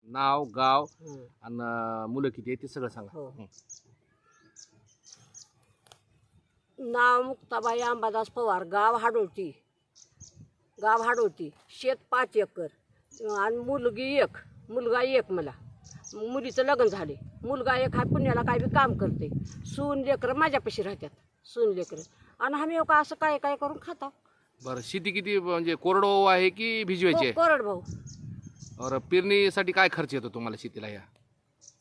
नाव गाव आणि मुलं किती आहे ते सगळं सांगा. हो. नाव मुक्ताबाई अंबादास पवार, गाव हाडोटी, शेत 5 एकर आणि मुलगी 1, मुलगा 1. मला मुलीचं लग्न झाले. मुलगा 1 हा पुण्याला काय बी काम करते. सून लेकरं माझ्यापाशी राहतात, सून लेकरं. आणि आम्ही का असं काय काय करून खातो. बरं, शेती किती म्हणजे कोरडवाहू आहे की भिजवायची आहे? कोरड भाऊ. बरं, पेरणीसाठी काय खर्च येतो तुम्हाला शेतीला? या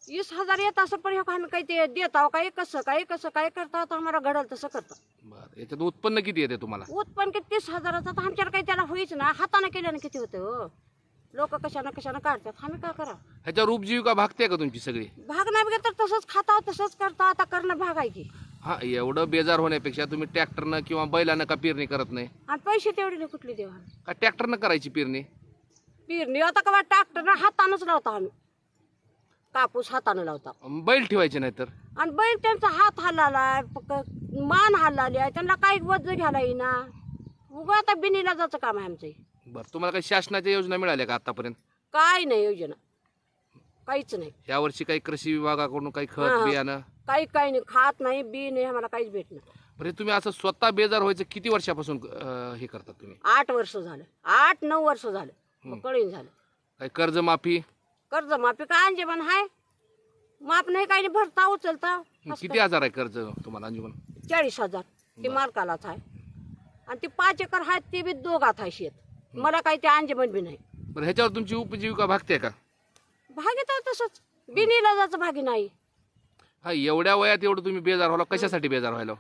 20,000 येत असं, पण आम्ही काही ते देत आहो काय कसं काय करता आता आम्हाला घडल तसं करता. बरं, याच्यात उत्पन्न किती येते तुम्हाला? उत्पन्न किती 30,000चं तर आमच्याला काही त्याला होईच ना. हाताने केल्याने किती होतं हो. लोक कशानं काढतात, आम्ही काय करा. ह्याच्यावर उपजीविका भागते का तुमची सगळी? भाग नाही बघा तर तसंच खाता तसंच करता. आता करणं भाग आहे की. हा, एवढं बेजार होण्यापेक्षा तुम्ही ट्रॅक्टरनं किंवा बैलानं का पेरणी करत नाही? आणि पैसे तेवढे कुठले देवा. का ट्रॅक्टरनं करायची पेरणी? पेरणी आता का ट्रॅक्टरनं हातानंच लावता आम्ही. कापूस हातानं लावता. बैल ठेवायचे नाही तर? आणि बैल त्यांचा हात हल्लालाय, मान हल्लाली आहे, त्यांना काही वज घ्यायला येईना. उगा आता बिनीला जायचं काम आहे आमचं. बरं, तुम्हाला काही शासनाच्या योजना मिळाल्या का आतापर्यंत? काय नाही योजना, काहीच नाही. या वर्षी काही कृषी विभागाकडून काही खत हा. बियाणं? काही नाही, खात नाही, बी नाही, आम्हाला काहीच भेटणार. बरं, तुम्ही असं स्वतः बेजार व्हायचं किती वर्षापासून हे करता तुम्ही? 8 वर्ष झालं, 8-9 वर्ष झालं. मग कळीन झालं. काही कर्जमाफी? कर्जमाफी काय अंजमन हाय, माप नाही, काही नाही, भरता उचलता. किती हजार आहे कर्ज तुम्हाला अंजुमन? 40,000 ते मालकालाच आहे. आणि ती 5 एकर आहेत, ती बी दोघात आहे शेत. मला काही ते अंजमन बी नाही. बरं, ह्याच्यावर तुमची उपजीविका भागते का? भागीत आहे तसंच, बिनीला जायचं भागी नाही. हा, एवढ्या वयात एवढं तुम्ही बेजार व्हायला, कशासाठी बेजार व्हायला?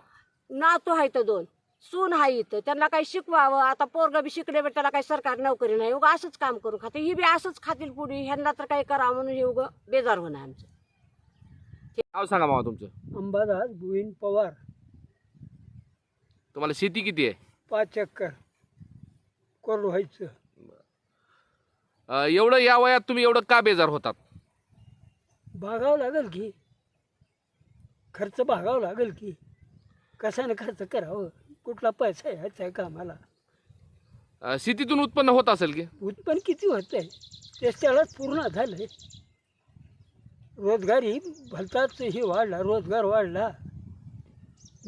नातू आहे तर 2, सून आहे इथं, त्यांना काही शिकवावं. आता पोरगा बी शिकले, त्याला काही सरकार नोकरी नाही, उगा असंच काम करू खाते. ही बी असंच खातील पुढे, ह्यांना तर काही करावं म्हणून हे उगं बेजार होणं आमचं. नाव सांगा मामा तुमचं. अंबादास गोविंद पवार. तुम्हाला शेती किती आहे? 5 एकर कोरड व्हायचं. एवढं या वयात तुम्ही एवढं का बेजार होतात? भागावं लागेल की, खर्च भागावं लागेल की. कशाने खर्च करावं, कुठला पैसा यायचा आहे का आम्हाला? शेतीतून उत्पन्न होत असेल की? उत्पन्न किती होत आहे ते त्यालाच पूर्ण झालंय. रोजगारी भलताच हे वाढला, रोजगार वाढला,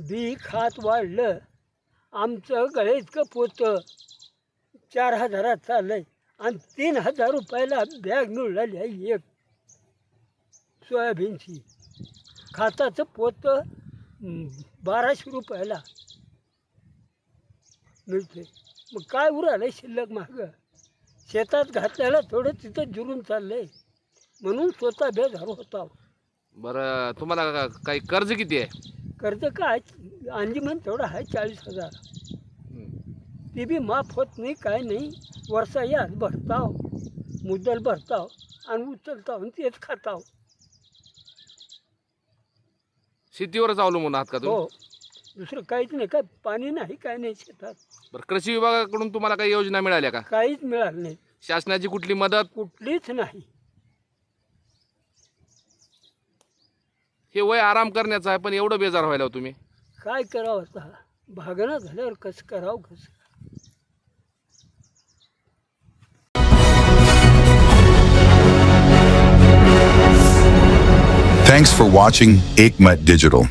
बी खात वाढलं. आमचं गळे इतकं पोतं 4,000 चाललंय आणि 3,000 रुपयाला बॅग मिळाली आहे एक सोयाबीनची. खाताचं पोतं 1,200 रुपयाला मिळते. मग काय उरालं शिल्लक मागं? शेतात घातल्याला थोडं तिथं जुरून चाललंय, म्हणून स्वतः बेजार होता. बरं, तुम्हाला काही कर्ज किती आहे? कर्ज काय अंजमन तेवढं आहे 40,000. ती बी माफ होत नाही, काय नाही. वर्षा याच भरताव, मुद्दल भरताव आणि उचलताव आणि तेच खाताव. शेतीवरच अवलंबून आहात का तुम्ही? हो, दुसरं काहीच नाही. काय पाणी नाही, काय नाही शेतात. बरं, कृषी विभागाकडून तुम्हाला काही योजना मिळाल्या का? काहीच मिळालं नाही, शासनाची कुठली मदत? कुठलीच नाही. हे वय आराम करण्याचं आहे, पण एवढं बेजार व्हायला तुम्ही? काय करावं आता, भागणं झाल्यावर कसं करावं कसं. Thanks for watching Ekmat Digital.